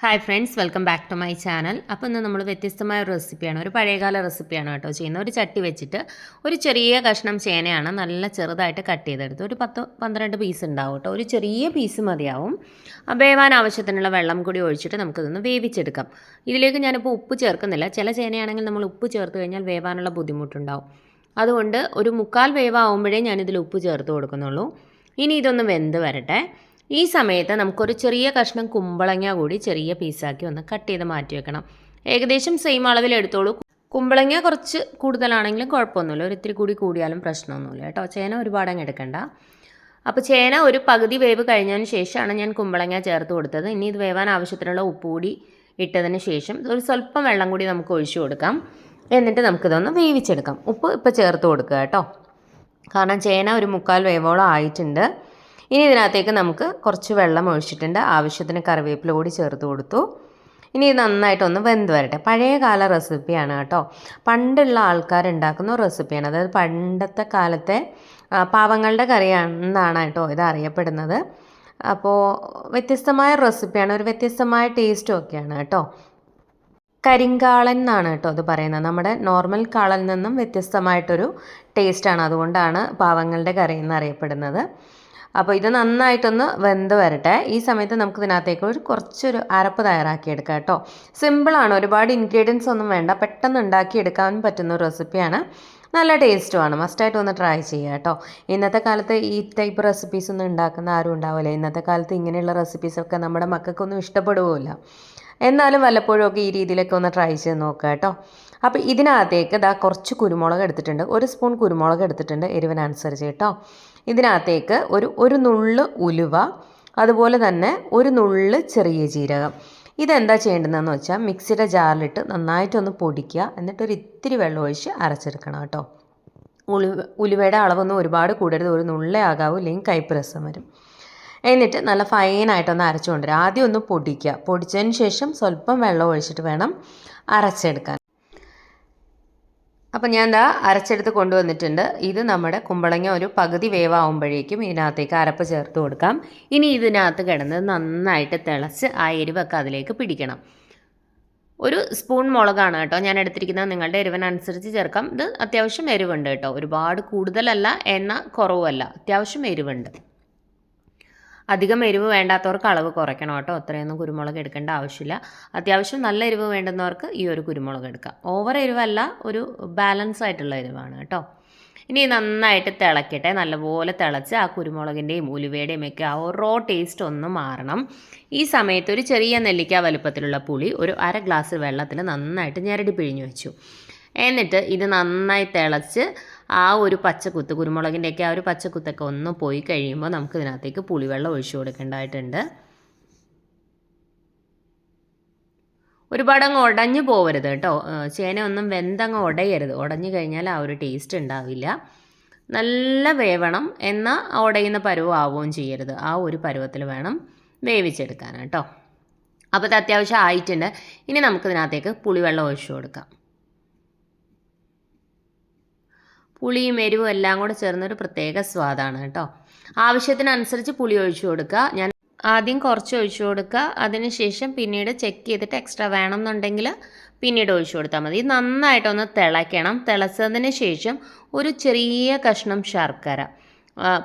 Hi friends, welcome back to my channel. അപ്പോൾ ഇന്ന് നമ്മൾ വ്യത്യസ്തമായ ഒരു റെസിപ്പിയാണ്, ഒരു പഴയകാല റെസിപ്പിയാണ് കേട്ടോ ചെയ്യുന്നത്. ഒരു ചട്ടി വെച്ചിട്ട് ഒരു ചെറിയ കഷ്ണം ചേനയാണ് നല്ല ചെറുതായിട്ട് കട്ട് ചെയ്തെടുത്ത് ഒരു 10-12 പീസ് ഉണ്ടാവും കേട്ടോ. ഒരു ചെറിയ പീസ് മതിയാവും. വേവാൻ ആവശ്യത്തിനുള്ള വെള്ളം കൂടി ഒഴിച്ചിട്ട് നമുക്കിതൊന്ന് വേവിച്ചെടുക്കാം. ഇതിലേക്ക് ഞാനിപ്പോൾ ഉപ്പ് ചേർക്കുന്നില്ല. ചില ചേനയാണെങ്കിൽ നമ്മൾ ഉപ്പ് ചേർത്ത് കഴിഞ്ഞാൽ വേവാനുള്ള ബുദ്ധിമുട്ടുണ്ടാവും. അതുകൊണ്ട് ഒരു 1/4 വേവാകുമ്പോഴേ ഞാനിതിൽ ഉപ്പ് ചേർത്ത് കൊടുക്കുന്നുള്ളൂ. ഇനി ഇതൊന്ന് വെന്ത് വരട്ടെ. ഈ സമയത്ത് നമുക്കൊരു ചെറിയ കഷ്ണം കുമ്പളങ്ങ കൂടി ചെറിയ പീസാക്കി ഒന്ന് കട്ട് ചെയ്ത് മാറ്റി വെക്കണം. ഏകദേശം സെയിം അളവിൽ എടുത്തോളൂ. കുമ്പളങ്ങ കുറച്ച് കൂടുതലാണെങ്കിലും കുഴപ്പമൊന്നുമില്ല, ഒരു ഇത്തിരി കൂടി കൂടിയാലും പ്രശ്നമൊന്നുമില്ല കേട്ടോ. ചേന ഒരുപാടങ്ങ് എടുക്കണ്ട. അപ്പോൾ ചേന ഒരു പകുതി വേവ് കഴിഞ്ഞതിന് ശേഷമാണ് ഞാൻ കുമ്പളങ്ങ ചേർത്ത് കൊടുത്തത്. ഇനി ഇത് വേവാൻ ആവശ്യത്തിനുള്ള ഉപ്പ് കൂടി ഇട്ടതിന് ശേഷം ഒരു സ്വല്പം വെള്ളം കൂടി നമുക്ക് ഒഴിച്ചു കൊടുക്കാം. എന്നിട്ട് നമുക്കിതൊന്ന് വേവിച്ചെടുക്കാം. ഉപ്പ് ഇപ്പോൾ ചേർത്ത് കൊടുക്കുക കേട്ടോ, കാരണം ചേന ഒരു 1/4 വേവോളം ആയിട്ടുണ്ട്. ഇനി ഇതിനകത്തേക്ക് നമുക്ക് കുറച്ച് വെള്ളം ഒഴിച്ചിട്ടുണ്ട്. ആവശ്യത്തിന് കറിവേപ്പില കൂടി ചേർത്ത് കൊടുത്തു. ഇനി ഇത് നന്നായിട്ടൊന്ന് വെന്ത് വരട്ടെ. പഴയകാല റെസിപ്പിയാണ് കേട്ടോ, പണ്ടുള്ള ആൾക്കാരുണ്ടാക്കുന്ന റെസിപ്പിയാണ്. അതായത് പണ്ടത്തെ കാലത്തെ പാവങ്ങളുടെ കറിയാണെന്നാണ് കേട്ടോ ഇത് അറിയപ്പെടുന്നത്. അപ്പോൾ വ്യത്യസ്തമായ റെസിപ്പിയാണ്, ഒരു വ്യത്യസ്തമായ ടേസ്റ്റും ഒക്കെയാണ് കേട്ടോ. കരിങ്കാളൻ എന്നാണ് കേട്ടോ ഇത് പറയുന്നത്. നമ്മുടെ നോർമൽ കാളനിൽ നിന്നും വ്യത്യസ്തമായിട്ടൊരു ടേസ്റ്റാണ്, അതുകൊണ്ടാണ് പാവങ്ങളുടെ കറി എന്നറിയപ്പെടുന്നത്. അപ്പോൾ ഇത് നന്നായിട്ടൊന്ന് വെന്ത് വരട്ടെ. ഈ സമയത്ത് നമുക്ക് ഇതിനകത്തേക്ക് കുറച്ചൊരു അരപ്പ് തയ്യാറാക്കിയെടുക്കാം കേട്ടോ. സിമ്പിളാണ്, ഒരുപാട് ഇൻഗ്രീഡിയൻസ് ഒന്നും വേണ്ട, പെട്ടെന്ന് ഉണ്ടാക്കിയെടുക്കാൻ പറ്റുന്ന ഒരു റെസിപ്പിയാണ്. നല്ല ടേസ്റ്റുമാണ്, മസ്റ്റായിട്ട് ഒന്ന് ട്രൈ ചെയ്യുക കേട്ടോ. ഇന്നത്തെ കാലത്ത് ഈ ടൈപ്പ് റെസിപ്പീസ് ഒന്നും ഉണ്ടാക്കുന്ന ആരും ഉണ്ടാവില്ല. ഇന്നത്തെ കാലത്ത് ഇങ്ങനെയുള്ള റെസിപ്പീസൊക്കെ നമ്മുടെ മക്കൾക്കൊന്നും ഇഷ്ടപ്പെടുകയില്ല. എന്നാലും വല്ലപ്പോഴും ഒക്കെ ഈ രീതിയിലൊക്കെ ഒന്ന് ട്രൈ ചെയ്ത് നോക്കുക കേട്ടോ. അപ്പോൾ ഇതിനകത്തേക്ക് കുറച്ച് കുരുമുളക് എടുത്തിട്ടുണ്ട്, 1 സ്പൂൺ കുരുമുളക് എടുത്തിട്ടുണ്ട് എരിവിനനുസരിച്ച് കേട്ടോ. ഇതിനകത്തേക്ക് ഒരു നുള്ള് ഉലുവ, അതുപോലെ തന്നെ ഒരു നുള്ള് ചെറിയ ജീരകം. ഇതെന്താ ചെയ്യേണ്ടതെന്ന് വെച്ചാൽ മിക്സിയുടെ ജാറിലിട്ട് നന്നായിട്ടൊന്ന് പൊടിക്കുക. എന്നിട്ടൊരു ഇത്തിരി വെള്ളം ഒഴിച്ച് അരച്ചെടുക്കണം കേട്ടോ. ഉലുവയുടെ അളവൊന്നും ഒരുപാട് കൂടരുത്, ഒരു നുള്ളേ ആകാവൂ, ഇല്ലെങ്കിൽ കയ്പ്പ് രസം വരും. എന്നിട്ട് നല്ല ഫൈനായിട്ടൊന്ന് അരച്ചു കൊണ്ടുവരിക. ആദ്യം ഒന്ന് പൊടിക്കുക, പൊടിച്ചതിന് ശേഷം സ്വല്പം വെള്ളം ഒഴിച്ചിട്ട് വേണം അരച്ചെടുക്കാൻ. അപ്പം ഞാൻ അരച്ചെടുത്ത് കൊണ്ടുവന്നിട്ടുണ്ട്. ഇത് നമ്മുടെ കുമ്പളങ്ങ ഒരു പകുതി വേവാകുമ്പോഴേക്കും ഇതിനകത്തേക്ക് അരപ്പ് ചേർത്ത് കൊടുക്കാം. ഇനി ഇതിനകത്ത് കിടന്ന് നന്നായിട്ട് തിളച്ച് ആ എരിവൊക്കെ അതിലേക്ക് പിടിക്കണം. 1 സ്പൂൺ മുളകാണ് കേട്ടോ ഞാൻ എടുത്തിരിക്കുന്നത്, നിങ്ങളുടെ എരിവിനനുസരിച്ച് ചേർക്കാം. ഇത് അത്യാവശ്യം എരിവുണ്ട് കേട്ടോ, ഒരുപാട് കൂടുതലല്ല എന്നാൽ കുറവുമല്ല, അത്യാവശ്യം എരിവുണ്ട്. അധികം എരിവ് വേണ്ടാത്തവർക്ക് അളവ് കുറയ്ക്കണം കേട്ടോ, അത്രയൊന്നും കുരുമുളക് എടുക്കേണ്ട ആവശ്യമില്ല. അത്യാവശ്യം നല്ല എരിവ് വേണ്ടുന്നവർക്ക് ഈ ഒരു കുരുമുളക് എടുക്കാം. ഓവർ എരിവല്ല, ഒരു ബാലൻസ് ആയിട്ടുള്ള എരിവാണ് കേട്ടോ. ഇനി നന്നായിട്ട് തിളക്കട്ടെ. നല്ലപോലെ തിളച്ച് ആ കുരുമുളകിൻ്റെയും ഉലുവയുടെയും ഒക്കെ ആ റോ ടേസ്റ്റ് ഒന്ന് മാറണം. ഈ സമയത്ത് ഒരു ചെറിയ നെല്ലിക്ക വലുപ്പത്തിലുള്ള പുളി ഒരു 1/2 ഗ്ലാസ് വെള്ളത്തിൽ നന്നായിട്ട് ഞെരടി പിഴിഞ്ഞു വെച്ചു. എന്നിട്ട് ഇത് നന്നായി തിളച്ച് ആ ഒരു പച്ചക്കുത്ത്, കുരുമുളകിൻ്റെയൊക്കെ ആ ഒരു പച്ചക്കുത്തൊക്കെ ഒന്ന് പോയി കഴിയുമ്പോൾ നമുക്ക് ഇതിനകത്തേക്ക് പുളിവെള്ളം ഒഴിച്ചു കൊടുക്കേണ്ടതായിട്ടുണ്ട്. ഒരുപാടങ്ങ് ഉടഞ്ഞു പോകരുത് കേട്ടോ, ചേന ഒന്നും വെന്തങ്ങ് ഉടയരുത്. ഉടഞ്ഞു കഴിഞ്ഞാൽ ആ ഒരു ടേസ്റ്റ് ഉണ്ടാവില്ല. നല്ല വേവണം, എന്നാൽ ഉടയുന്ന പരുവം ആവുകയും ചെയ്യരുത്. ആ ഒരു പരുവത്തിൽ വേണം വേവിച്ചെടുക്കാൻ കേട്ടോ. അപ്പോൾ ഇത് അത്യാവശ്യം ആയിട്ടുണ്ട്. ഇനി നമുക്കിതിനകത്തേക്ക് പുളിവെള്ളം ഒഴിച്ചു കൊടുക്കാം. പുളിയും എരിവും എല്ലാം കൂടെ ചേർന്നൊരു പ്രത്യേക സ്വാദാണ് കേട്ടോ. ആവശ്യത്തിനനുസരിച്ച് പുളി ഒഴിച്ചു കൊടുക്കുക. ഞാൻ ആദ്യം കുറച്ച് ഒഴിച്ചു കൊടുക്കുക, അതിനുശേഷം പിന്നീട് ചെക്ക് ചെയ്തിട്ട് എക്സ്ട്രാ വേണമെന്നുണ്ടെങ്കിൽ പിന്നീട് ഒഴിച്ചു കൊടുത്താൽ മതി. നന്നായിട്ടൊന്ന് തിളയ്ക്കണം. തിളച്ചതിന് ശേഷം ഒരു ചെറിയ കഷ്ണം ശർക്കര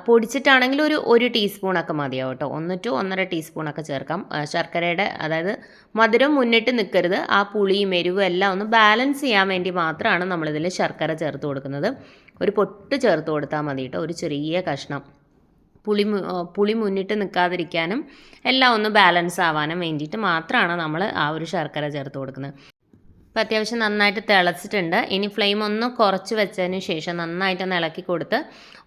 പൊടിച്ചിട്ടാണെങ്കിൽ ഒരു ടീസ്പൂണൊക്കെ മതിയാവും കേട്ടോ. 1 to 1.5 ടീസ്പൂണൊക്കെ ചേർക്കാം. ശർക്കരയുടെ അതായത് മധുരം മുന്നിട്ട് നിൽക്കരുത്, ആ പുളിയും എരിവും എല്ലാം ഒന്ന് ബാലൻസ് ചെയ്യാൻ വേണ്ടി മാത്രമാണ് നമ്മളിതിൽ ശർക്കര ചേർത്ത് കൊടുക്കുന്നത്. ഒരു പൊട്ട് ചേർത്ത് കൊടുത്താൽ മതി കേട്ടോ, ഒരു ചെറിയ കഷ്ണം. പുളി മുന്നിട്ട് നിൽക്കാതിരിക്കാനും എല്ലാം ഒന്ന് ബാലൻസ് ആവാനും വേണ്ടിയിട്ട് മാത്രമാണ് നമ്മൾ ആ ഒരു ശർക്കര ചേർത്ത് കൊടുക്കുന്നത്. അപ്പോൾ അത്യാവശ്യം നന്നായിട്ട് തിളച്ചിട്ടുണ്ട്. ഇനി ഫ്ലെയിം ഒന്ന് കുറച്ച് വെച്ചതിന് ശേഷം നന്നായിട്ടൊന്ന് ഇളക്കി കൊടുത്ത്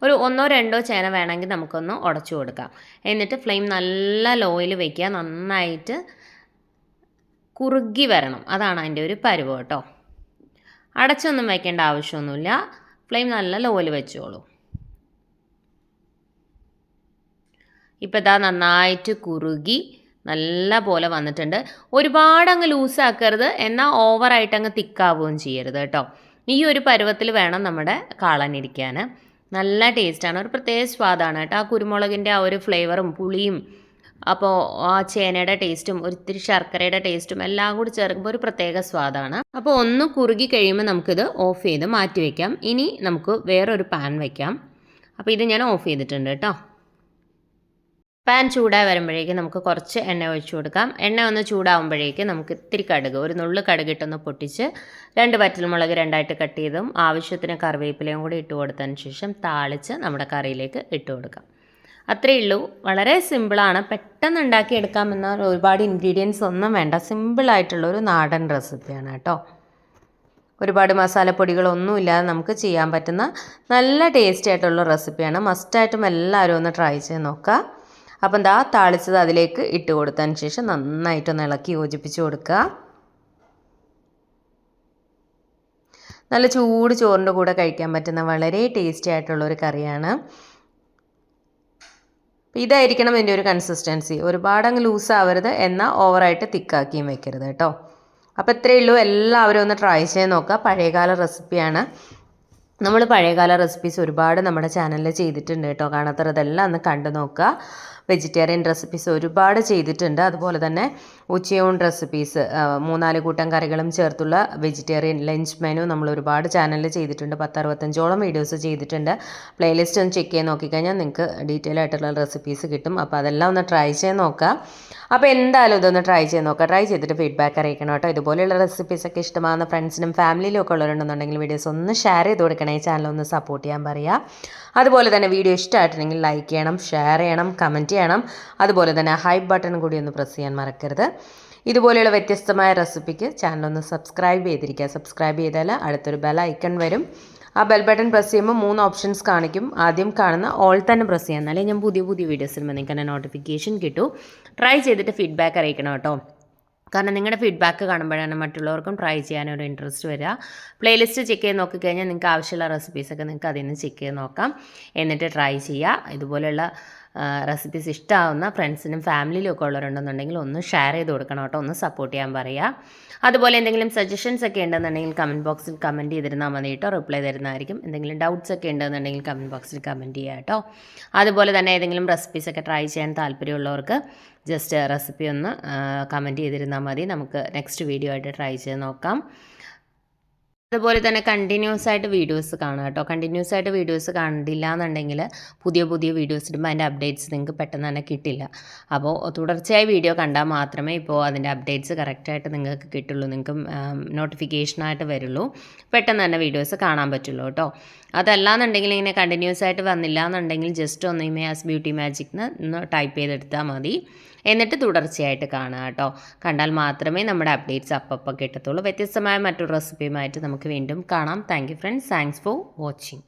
ഒരു 1-2 ചേന വേണമെങ്കിൽ നമുക്കൊന്ന് ഉടച്ചു കൊടുക്കാം. എന്നിട്ട് ഫ്ലെയിം നല്ല ലോയിൽ വയ്ക്കുക. നന്നായിട്ട് കുറുകി വരണം, അതാണ് അതിൻ്റെ ഒരു പരുവം കേട്ടോ. അടച്ചൊന്നും വയ്ക്കേണ്ട ആവശ്യമൊന്നുമില്ല, ഫ്ലെയിം നല്ല ലോയിൽ വെച്ചോളൂ. ഇപ്പോൾ നന്നായിട്ട് കുറുകി നല്ല പോലെ വന്നിട്ടുണ്ട്. ഒരുപാട് അങ്ങ് ലൂസാക്കരുത്, എന്നാൽ ഓവറായിട്ട് അങ്ങ് തിക്കാവുകയും ചെയ്യരുത് കേട്ടോ. ഈ ഒരു പരുവത്തിൽ വേണം നമ്മുടെ കാളനിരിക്കാൻ. നല്ല ടേസ്റ്റാണ്, ഒരു പ്രത്യേക സ്വാദാണ് കേട്ടോ. ആ കുരുമുളകിൻ്റെ ആ ഒരു ഫ്ലേവറും പുളിയും അപ്പോൾ ആ ചേനയുടെ ടേസ്റ്റും ഒരിത്തിരി ശർക്കരയുടെ ടേസ്റ്റും എല്ലാം കൂടി ചേർക്കുമ്പോൾ ഒരു പ്രത്യേക സ്വാദാണ്. അപ്പോൾ ഒന്ന് കുറുകി കഴിയുമ്പോൾ നമുക്കിത് ഓഫ് ചെയ്ത് മാറ്റി വയ്ക്കാം. ഇനി നമുക്ക് വേറൊരു പാൻ വയ്ക്കാം. അപ്പോൾ ഇത് ഞാൻ ഓഫ് ചെയ്തിട്ടുണ്ട് കേട്ടോ. പാൻ ചൂടായി വരുമ്പോഴേക്കും നമുക്ക് കുറച്ച് എണ്ണ ഒഴിച്ചു കൊടുക്കാം. എണ്ണ ഒന്ന് ചൂടാകുമ്പോഴേക്കും നമുക്ക് ഇത്തിരി കടുക്, ഒരു നുള്ളു കടുകിട്ടൊന്ന് പൊട്ടിച്ച് 2 വറ്റൽമുളക് 2ആയിട്ട് കട്ട് ചെയ്തും ആവശ്യത്തിന് കറിവേപ്പിലയും കൂടി ഇട്ട് കൊടുത്തതിന് ശേഷം താളിച്ച് നമ്മുടെ കറിയിലേക്ക് ഇട്ട് കൊടുക്കാം. അത്രയേ ഉള്ളൂ. വളരെ സിമ്പിളാണ്, പെട്ടെന്ന് ഉണ്ടാക്കിയെടുക്കാമെന്നാൽ ഒരുപാട് ഇൻഗ്രീഡിയൻസ് ഒന്നും വേണ്ട. സിമ്പിളായിട്ടുള്ളൊരു നാടൻ റെസിപ്പിയാണ് കേട്ടോ. ഒരുപാട് മസാലപ്പൊടികളൊന്നും ഇല്ലാതെ നമുക്ക് ചെയ്യാൻ പറ്റുന്ന നല്ല ടേസ്റ്റി ആയിട്ടുള്ള റെസിപ്പിയാണ്. മസ്റ്റായിട്ടും എല്ലാവരും ഒന്ന് ട്രൈ ചെയ്ത് നോക്കുക. അപ്പം എന്താ താളിച്ചത് അതിലേക്ക് ഇട്ട് കൊടുത്തതിന് ശേഷം നന്നായിട്ടൊന്ന് ഇളക്കി യോജിപ്പിച്ച് കൊടുക്കുക. നല്ല ചൂട് ചോറിൻ്റെ കൂടെ കഴിക്കാൻ പറ്റുന്ന വളരെ ടേസ്റ്റി ആയിട്ടുള്ളൊരു കറിയാണ്. ഇതായിരിക്കണം ഇതിൻ്റെ ഒരു കൺസിസ്റ്റൻസി. ഒരുപാട് അങ്ങ് ലൂസ് ആവരുത്, എന്നാൽ ഓവറായിട്ട് തിക്കാക്കിയും വെക്കരുത് കേട്ടോ. അപ്പോൾ ഇത്രയേ ഉള്ളൂ. എല്ലാവരും ഒന്ന് ട്രൈ ചെയ്ത് നോക്കുക. പഴയകാല റെസിപ്പിയാണ്. നമ്മൾ പഴയകാല റെസിപ്പീസ് ഒരുപാട് നമ്മുടെ ചാനലിൽ ചെയ്തിട്ടുണ്ട് കേട്ടോ. കാണാത്തതെല്ലാം ഒന്ന് കണ്ടു നോക്കുക. വെജിറ്റേറിയൻ റെസിപ്പീസ് ഒരുപാട് ചെയ്തിട്ടുണ്ട്. അതുപോലെ തന്നെ ഉച്ചയൂൺ റെസിപ്പീസ് 3-4 കൂട്ടം കറികളും ചേർത്തുള്ള വെജിറ്റേറിയൻ ലഞ്ച് മെനു നമ്മൾ ഒരുപാട് ചാനലിൽ ചെയ്തിട്ടുണ്ട്. 10-65ഓളം വീഡിയോസ് ചെയ്തിട്ടുണ്ട്. പ്ലേലിസ്റ്റ് ഒന്ന് ചെക്ക് ചെയ്ത് നോക്കിക്കഴിഞ്ഞാൽ നിങ്ങൾക്ക് ഡീറ്റെയിൽ ആയിട്ടുള്ള റെസിപ്പീസ് കിട്ടും. അപ്പോൾ അതെല്ലാം ഒന്ന് ട്രൈ ചെയ്ത് നോക്കുക. അപ്പോൾ എന്തായാലും ഇതൊന്ന് ട്രൈ ചെയ്ത് നോക്കുക. ട്രൈ ചെയ്തിട്ട് ഫീഡ്ബാക്ക് അറിയിക്കണം കേട്ടോ. ഇതുപോലെയുള്ള റെസിപ്പീസൊക്കെ ഇഷ്ടമാകുന്ന ഫ്രണ്ട്സിനും ഫാമിലിയിലും ഒക്കെ ഉള്ളവരുണ്ടെന്നുണ്ടെങ്കിൽ വീഡിയോസ് ഒന്ന് ഷെയർ ചെയ്ത് കൊടുക്കണേ. ഈ ചാനൽ ഒന്ന് സപ്പോർട്ട് ചെയ്യാൻ പറയുക. അതുപോലെ തന്നെ വീഡിയോ ഇഷ്ടമായിട്ടുണ്ടെങ്കിൽ ലൈക്ക് ചെയ്യണം, ഷെയർ ചെയ്യണം, കമൻറ്റ് ചെയ്യണം. അതുപോലെ തന്നെ ഹൈപ്പ് ബട്ടൺ കൂടി ഒന്ന് പ്രസ് ചെയ്യാൻ മറക്കരുത്. ഇതുപോലെയുള്ള വ്യത്യസ്തമായ റെസിപ്പിക്ക് ചാനലൊന്ന് സബ്സ്ക്രൈബ് ചെയ്തിരിക്കുക. സബ്സ്ക്രൈബ് ചെയ്താൽ അടുത്തൊരു ബെൽ ഐക്കൺ വരും. ആ ബെൽ ബട്ടൺ പ്രസ് ചെയ്യുമ്പോൾ 3 ഓപ്ഷൻസ് കാണിക്കും. ആദ്യം കാണുന്ന ഓൾ തന്നെ പ്രസ് ചെയ്യാം, എന്നാലേ ഞാൻ പുതിയ വീഡിയോസ് വരുമ്പോൾ നിങ്ങൾക്ക് തന്നെ നോട്ടിഫിക്കേഷൻ കിട്ടും. ട്രൈ ചെയ്തിട്ട് ഫീഡ്ബാക്ക് അറിയിക്കണം കേട്ടോ. കാരണം നിങ്ങളുടെ ഫീഡ്ബാക്ക് കാണുമ്പോഴാണ് മറ്റുള്ളവർക്കും ട്രൈ ചെയ്യാനൊരു ഇൻട്രസ്റ്റ് വരിക. പ്ലേലിസ്റ്റ് ചെക്ക് ചെയ്ത് നോക്കിക്കഴിഞ്ഞാൽ നിങ്ങൾക്ക് ആവശ്യമുള്ള റെസിപ്പീസൊക്കെ നിങ്ങൾക്ക് അതിൽ നിന്ന് ചെക്ക് ചെയ്ത് നോക്കാം. എന്നിട്ട് ട്രൈ ചെയ്യുക. ഇതുപോലെയുള്ള റെസിപ്പീസ് ഇഷ്ടമാവുന്ന ഫ്രണ്ട്സിനും ഫാമിലിയിലും ഒക്കെ ഉള്ളവരുണ്ടെന്നുണ്ടെങ്കിൽ ഒന്ന് ഷെയർ ചെയ്ത് കൊടുക്കണം കേട്ടോ. ഒന്ന് സപ്പോർട്ട് ചെയ്യാൻ പറയുക. അതുപോലെ എന്തെങ്കിലും സജഷൻസ് ഒക്കെ ഉണ്ടെന്നുണ്ടെങ്കിൽ കമൻറ്റ് ബോക്സിൽ കമൻറ്റ് ചെയ്തിരുന്നാൽ മതി കേട്ടോ. റിപ്ലൈ തരുന്നതായിരിക്കും. എന്തെങ്കിലും ഡൗട്ട്സ് ഒക്കെ ഉണ്ടെന്നുണ്ടെങ്കിൽ കമൻറ്റ് ബോക്സിൽ കമൻറ്റ് ചെയ്യുക കേട്ടോ. അതുപോലെ തന്നെ ഏതെങ്കിലും റെസിപ്പീസൊക്കെ ട്രൈ ചെയ്യാൻ താല്പര്യമുള്ളവർക്ക് ജസ്റ്റ് റെസിപ്പി ഒന്ന് കമൻറ്റ് ചെയ്തിരുന്നാൽ മതി. നമുക്ക് നെക്സ്റ്റ് വീഡിയോ ആയിട്ട് ട്രൈ ചെയ്ത് നോക്കാം. അതുപോലെ തന്നെ കണ്ടിന്യൂസ് ആയിട്ട് വീഡിയോസ് കാണുക കേട്ടോ. കണ്ടിന്യൂസ് ആയിട്ട് വീഡിയോസ് കണ്ടില്ല എന്നുണ്ടെങ്കിൽ പുതിയ വീഡിയോസ് ഇടുമ്പോൾ അതിൻ്റെ അപ്ഡേറ്റ്സ് നിങ്ങൾക്ക് പെട്ടെന്ന് തന്നെ കിട്ടില്ല. അപ്പോൾ തുടർച്ചയായി വീഡിയോ കണ്ടാൽ മാത്രമേ ഇപ്പോൾ അതിൻ്റെ അപ്ഡേറ്റ്സ് കറക്റ്റായിട്ട് നിങ്ങൾക്ക് കിട്ടുള്ളൂ. നിങ്ങൾക്ക് നോട്ടിഫിക്കേഷനായിട്ട് വരുള്ളൂ. പെട്ടെന്ന് തന്നെ വീഡിയോസ് കാണാൻ പറ്റുള്ളൂ കേട്ടോ. അതല്ലാന്നുണ്ടെങ്കിൽ ഇങ്ങനെ കണ്ടിന്യൂസ് ആയിട്ട് വന്നില്ല എന്നുണ്ടെങ്കിൽ ജസ്റ്റ് ഒന്ന് ഇമേസ് ബ്യൂട്ടി മാജിക്ന്ന് ഒന്ന് ടൈപ്പ് ചെയ്തെടുത്താൽ മതി. എന്നിട്ട് തുടർച്ചയായിട്ട് കാണുക കേട്ടോ. കണ്ടാൽ മാത്രമേ നമ്മുടെ അപ്ഡേറ്റ്സ് അപ്പം കിട്ടത്തുള്ളൂ. വ്യത്യസ്തമായ മറ്റൊരു റെസിപ്പിയുമായിട്ട് നമുക്ക് വീണ്ടും കാണാം. Thank you friends. Thanks for watching.